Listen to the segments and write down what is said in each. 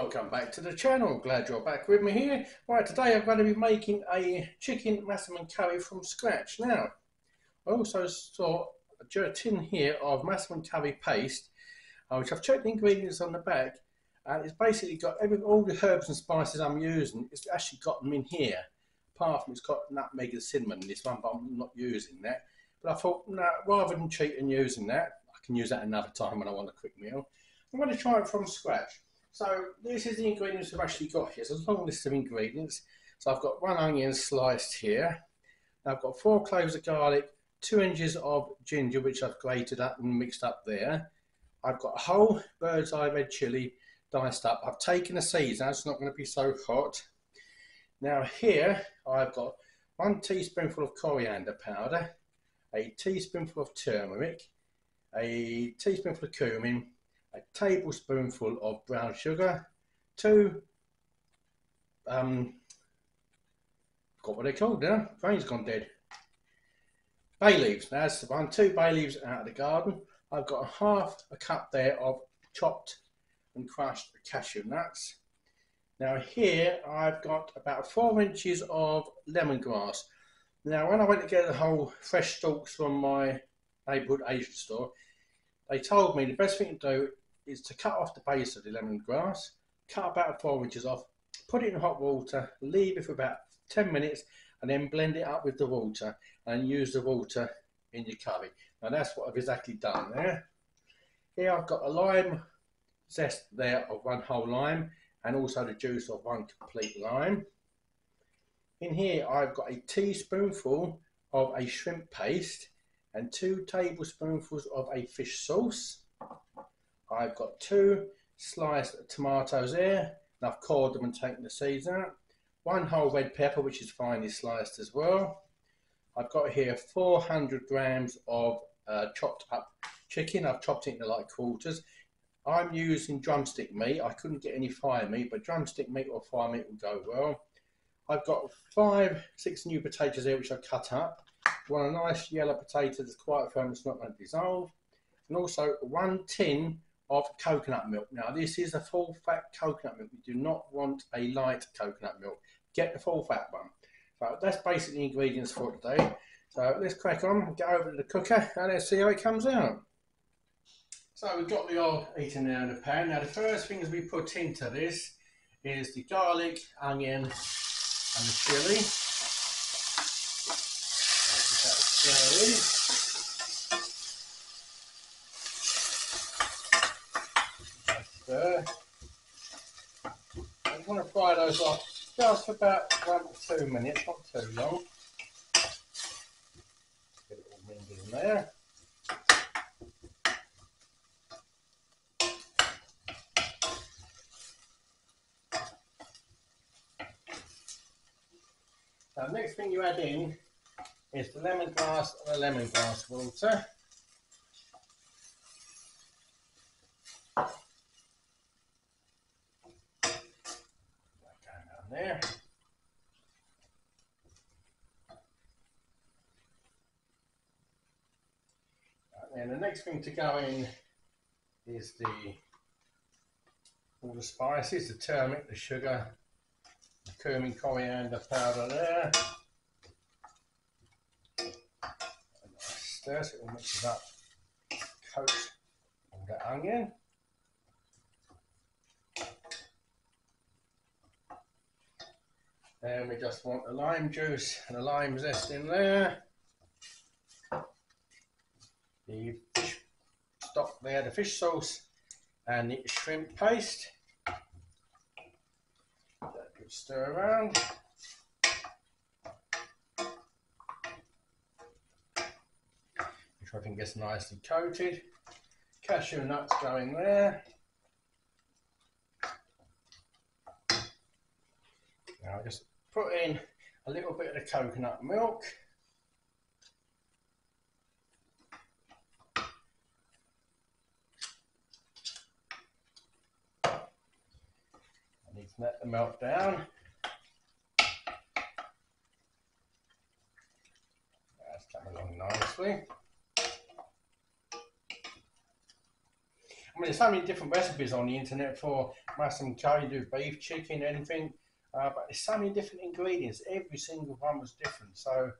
welcome back to the channel. Glad you're back with me here. Right, today I'm going to be making a chicken Massaman curry from scratch. Now, I also saw a tin here of Massaman curry paste, which I've checked the ingredients on the back, and it's basically got all the herbs and spices I'm using. It's actually got them in here. Apart from it's got nutmeg and cinnamon in this one, but I'm not using that. But I thought, no, rather than cheat and using that, I can use that another time when I want a quick meal. I'm going to try it from scratch. So this is the ingredients I've actually got here. So it's a long list of ingredients. So I've got 1 onion sliced here. I've got 4 cloves of garlic, 2 inches of ginger, which I've grated up and mixed up there. I've got a whole bird's eye red chilli diced up. I've taken the seeds out, it's not going to be so hot. Now here I've got 1 teaspoonful of coriander powder, a teaspoonful of turmeric, a teaspoonful of cumin, a tablespoonful of brown sugar, 2 forgot what they're called now, brain's gone dead, bay leaves. Now that's the one, 2 bay leaves out of the garden. I've got half a cup there of chopped and crushed cashew nuts. Now here I've got about 4 inches of lemongrass. Now when I went to get the whole fresh stalks from my neighbourhood Asian store, they told me the best thing to do is to cut off the base of the lemongrass, cut about 4 inches off, put it in hot water, leave it for about 10 minutes, and then blend it up with the water and use the water in your curry. Now that's what I've exactly done there. Here I've got a lime zest there of 1 whole lime and also the juice of 1 complete lime. In here I've got a teaspoonful of a shrimp paste and 2 tablespoonfuls of a fish sauce. I've got 2 sliced tomatoes there, and I've cored them and taken the seeds out. 1 whole red pepper, which is finely sliced as well. I've got here 400 grams of chopped up chicken. I've chopped it into like quarters. I'm using drumstick meat. I couldn't get any fire meat, but drumstick meat or fire meat will go well. I've got 6 new potatoes here, which I've cut up. I want a nice yellow potato that's quite firm, it's not going to dissolve. And also 1 tin of coconut milk. Now this is a full fat coconut milk. You do not want a light coconut milk. Get the full fat one. So that's basically the ingredients for today. So let's crack on and get over to the cooker and let's see how it comes out. So we've got the oil heating there in the pan. Now the first things we put into this is the garlic, onion and the chilli. Stir in. There. I want to fry those off just for about 1 to 2 minutes, not too long. Get it all mingled in there. Now the next thing you add in is the lemongrass and the lemongrass water. There. And the next thing to go in is all the spices, the turmeric, the sugar, the cumin, coriander powder there. And stir so it all mixes up, coat all the onion. And we just want the lime juice and the lime zest in there. The fish stock there, the fish sauce and the shrimp paste. Good stir around. Make sure everything gets nicely coated. Cashew nuts go in there. Now just put in a little bit of the coconut milk. I need to let the milk down. That's coming along nicely. I mean, there's so many different recipes on the internet for Massaman curry. You do beef, chicken, anything. But there's so many different ingredients. Every single one was different. So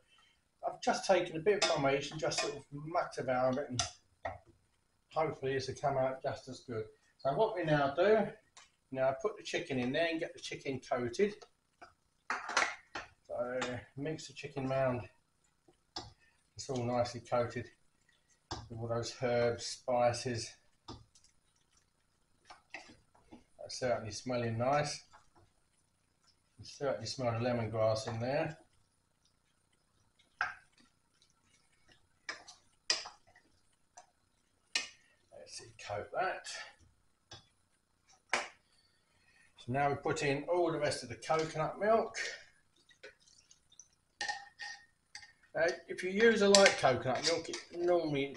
I've just taken a bit from each and just sort of mucked about a bit, and hopefully this will come out just as good. So what we now do, now put the chicken in there and get the chicken coated. So mix the chicken round. It's all nicely coated with all those herbs, spices. That's certainly smelling nice. You certainly smell the lemongrass in there. Let's see, coat that. So now we put in all the rest of the coconut milk. If you use a light coconut milk, it normally,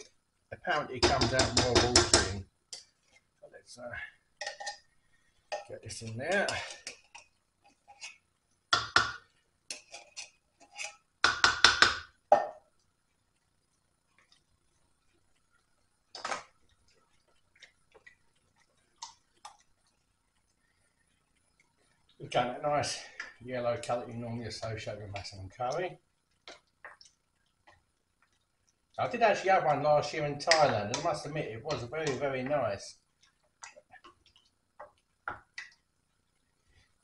apparently, comes out more watery. So let's get this in there. Again, that nice yellow colour you normally associate with Massaman curry. I did actually have one last year in Thailand, and I must admit it was very, very nice.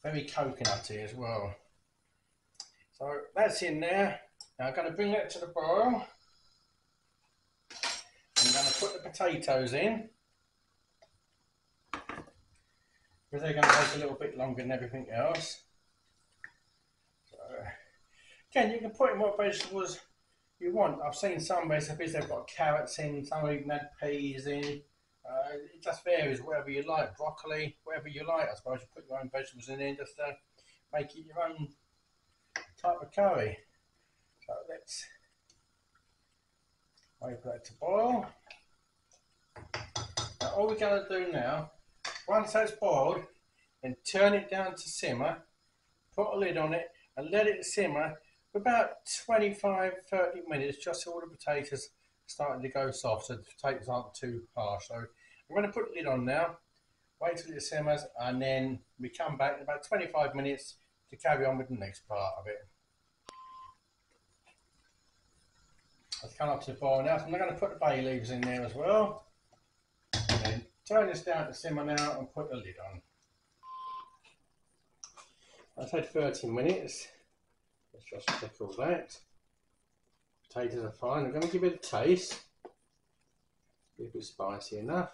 Very coconutty as well. So that's in there. Now I'm going to bring that to the boil. I'm going to put the potatoes in, because they're going to take a little bit longer than everything else. So, again, you can put in what vegetables you want. I've seen some recipes they've got carrots in, some even had peas in. It just varies, whatever you like, broccoli, whatever you like. I suppose you put your own vegetables in there just to make it your own type of curry. So let's wait for that to boil. Now all we're going to do now, once that's boiled, then turn it down to simmer, put a lid on it and let it simmer for about 25-30 minutes, just so all the potatoes are starting to go soft, so the potatoes aren't too harsh. So I'm going to put the lid on now, wait till it simmers, and then we come back in about 25 minutes to carry on with the next part of it. Let's come up to the boil now, so I'm going to put the bay leaves in there as well. And then turn this down to simmer now and put the lid on. I've had 30 minutes. Let's just check all that. Potatoes are fine. I'm going to give it a taste. Be a bit spicy enough.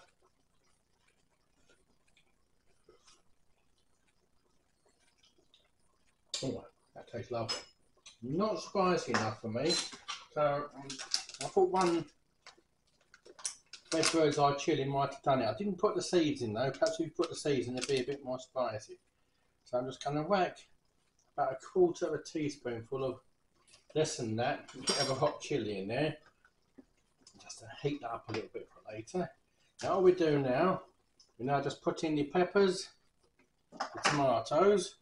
Oh, that tastes lovely. Not spicy enough for me. So I thought one red bird's eye chilli might have done it. I didn't put the seeds in though. Perhaps if you put the seeds in, it'd be a bit more spicy. So I'm just going to whack about 1/4 teaspoonful of, less than that, a bit of a hot chilli in there, just to heat that up a little bit for later. Now all we do now, we now just put in the peppers, the tomatoes,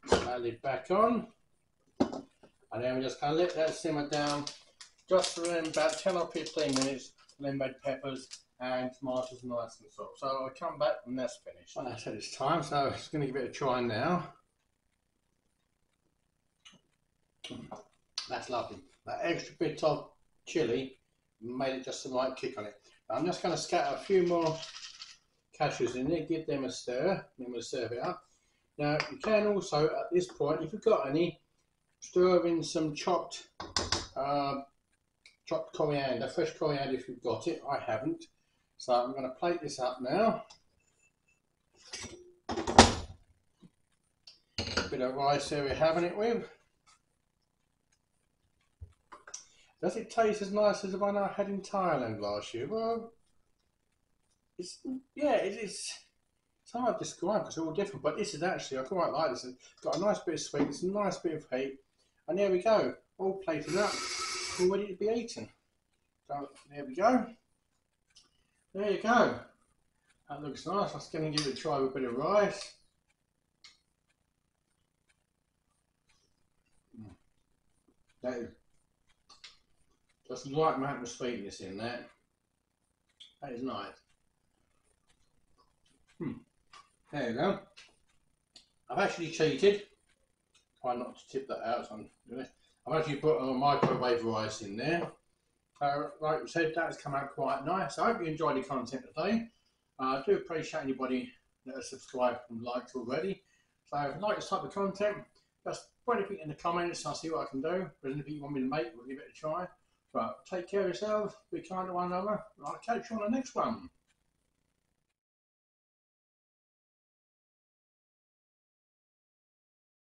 put that lid back on, and then we're just going to let that simmer down just for about 10 or 15 minutes, and then red peppers and tomatoes nice and soft. So I'll come back when that's finished. Well, that's it, it's time, so I'm just going to give it a try now. That's lovely. That extra bit of chilli made it just the right kick on it. I'm just going to scatter a few more cashews in there, give them a stir, then we'll serve it up. Now you can also, at this point, if you've got any, stir in some chopped coriander, fresh coriander if you've got it. I haven't. So I'm going to plate this up now. A bit of rice there we're having it with. Does it taste as nice as the one I had in Thailand last year? Well, it's hard to describe because they're all different, but this is actually, I quite like this. It's got a nice bit of sweetness, a nice bit of heat, and there we go, all plated up, all ready to be eaten. So there we go. There you go. That looks nice. I'm just going to give it a try with a bit of rice. That is Just the right amount of sweetness in there. That is nice. There you go. I've actually cheated. Try not to tip that out. So I've actually put a microwave rice in there. Like we said, that's come out quite nice. I hope you enjoyed the content today. I do appreciate anybody that has subscribed and liked already. So if you like this type of content, just put anything in the comments. I'll see what I can do. If there's anything you want me to make, we'll give it a try. But take care of yourselves, be kind to one another, and I'll catch you on the next one.